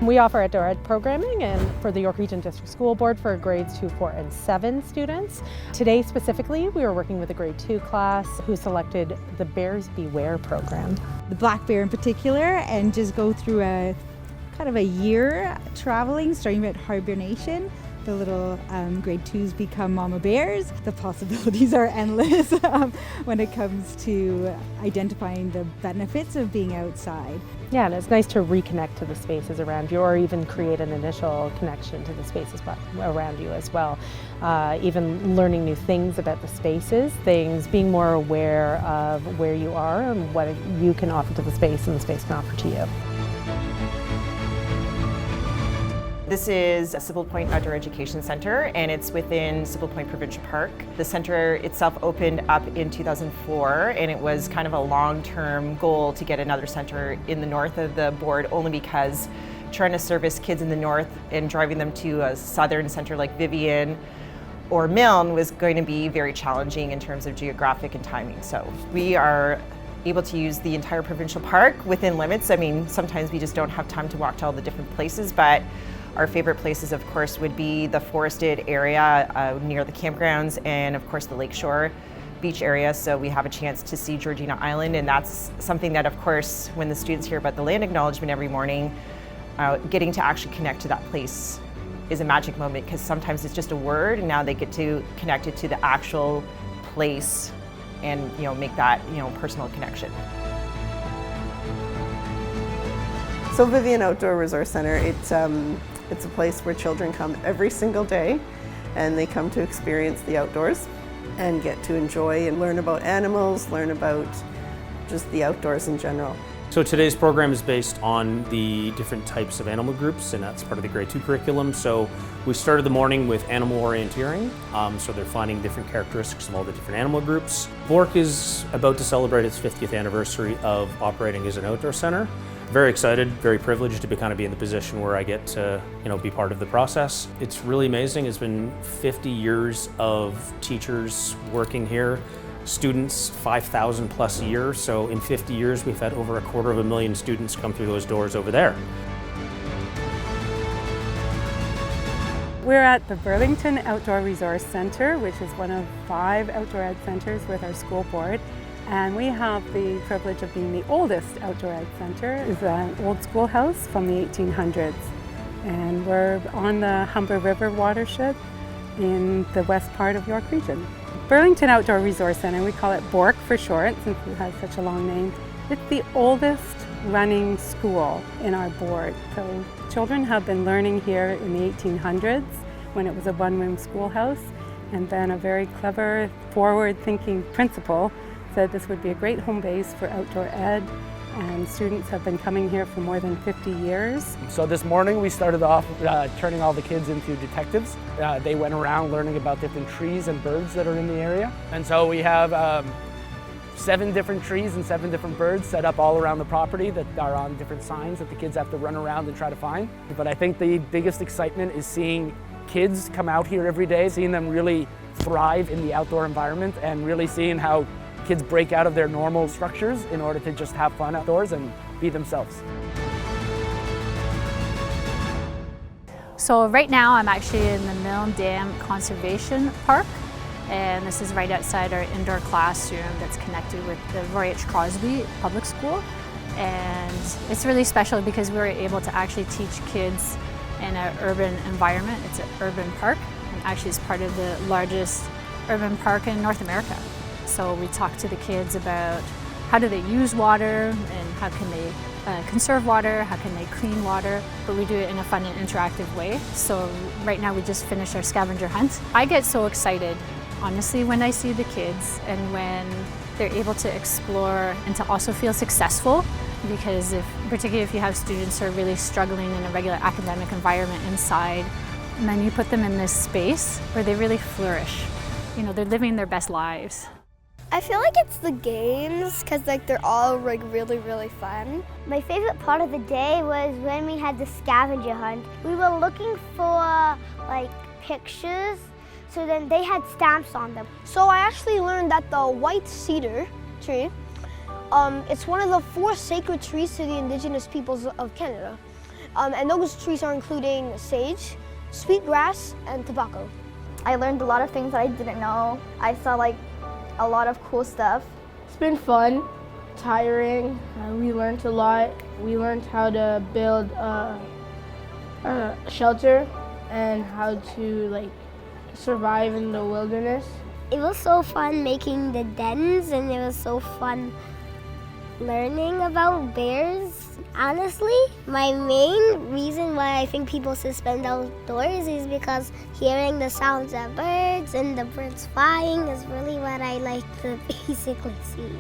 We offer outdoor ed programming and for the York Region District School Board for grades 2, 4, and 7 students. Today specifically, we are working with a grade 2 class who selected the Bears Beware program. The black bear in particular, and just go through a kind of a year traveling, starting with hibernation. The little grade 2s become mama bears. The possibilities are endless when it comes to identifying the benefits of being outside. Yeah, and it's nice to reconnect to the spaces around you, or even create an initial connection to the spaces around you as well. Even learning new things about the spaces, being more aware of where you are and what you can offer to the space and the space can offer to you. This is a Sybil Point Outdoor Education Center, and it's within Sybil Point Provincial Park. The center itself opened up in 2004, and it was kind of a long-term goal to get another center in the north of the board, only because trying to service kids in the north and driving them to a southern center like Vivian or Milne was going to be very challenging in terms of geographic and timing. So we are able to use the entire provincial park within limits. I mean, sometimes we just don't have time to walk to all the different places, but our favorite places, of course, would be the forested area near the campgrounds and, of course, the lakeshore beach area. So we have a chance to see Georgina Island, and that's something that, of course, when the students hear about the land acknowledgement every morning, getting to actually connect to that place is a magic moment, because sometimes it's just a word, and now they get to connect it to the actual place and make that personal connection. So Vivian Outdoor Resource Center, it's a place where children come every single day, and they come to experience the outdoors and get to enjoy and learn about animals, learn about just the outdoors in general. So today's program is based on the different types of animal groups, and that's part of the grade 2 curriculum. So we started the morning with animal orienteering, so they're finding different characteristics of all the different animal groups. Bork is about to celebrate its 50th anniversary of operating as an outdoor center. Very excited, very privileged to be in the position where I get to be part of the process. It's really amazing. It's been 50 years of teachers working here, students 5,000 plus a year. So in 50 years, we've had over 250,000 students come through those doors over there. We're at the Burlington Outdoor Resource Center, which is one of 5 outdoor ed centers with our school board. And we have the privilege of being the oldest outdoor ed center. It's an old schoolhouse from the 1800s. And we're on the Humber River watershed in the west part of York Region. Burlington Outdoor Resource Center, we call it BORC for short, since it has such a long name. It's the oldest running school in our board. So children have been learning here in the 1800s when it was a one-room schoolhouse. And then a very clever, forward-thinking principal said this would be a great home base for outdoor ed, and students have been coming here for more than 50 years. So this morning we started off turning all the kids into detectives. They went around learning about different trees and birds that are in the area. And so we have 7 different trees and 7 different birds set up all around the property that are on different signs that the kids have to run around and try to find. But I think the biggest excitement is seeing kids come out here every day, seeing them really thrive in the outdoor environment, and really seeing how kids break out of their normal structures in order to just have fun outdoors and be themselves. So right now I'm actually in the Milne Dam Conservation Park, and this is right outside our indoor classroom that's connected with the Roy H. Crosby Public School. And it's really special because we were able to actually teach kids in an urban environment. It's an urban park, and actually it's part of the largest urban park in North America. So we talk to the kids about how do they use water and how can they conserve water, how can they clean water, but we do it in a fun and interactive way. So right now we just finished our scavenger hunt. I get so excited, honestly, when I see the kids and when they're able to explore and to also feel successful, because particularly if you have students who are really struggling in a regular academic environment inside, and then you put them in this space where they really flourish. They're living their best lives. I feel like it's the games, because they're all really, really fun. My favorite part of the day was when we had the scavenger hunt. We were looking for pictures, so then they had stamps on them. So I actually learned that the white cedar tree, it's one of the 4 sacred trees to the Indigenous peoples of Canada. And those trees are including sage, sweetgrass, and tobacco. I learned a lot of things that I didn't know. I saw like a lot of cool stuff. It's been fun, tiring. We learned a lot. We learned how to build a shelter and how to like survive in the wilderness. It was so fun making the dens, and it was so fun learning about bears. Honestly, my main reason why I think people should spend outdoors is because hearing the sounds of birds and the birds flying is really what I like to basically see.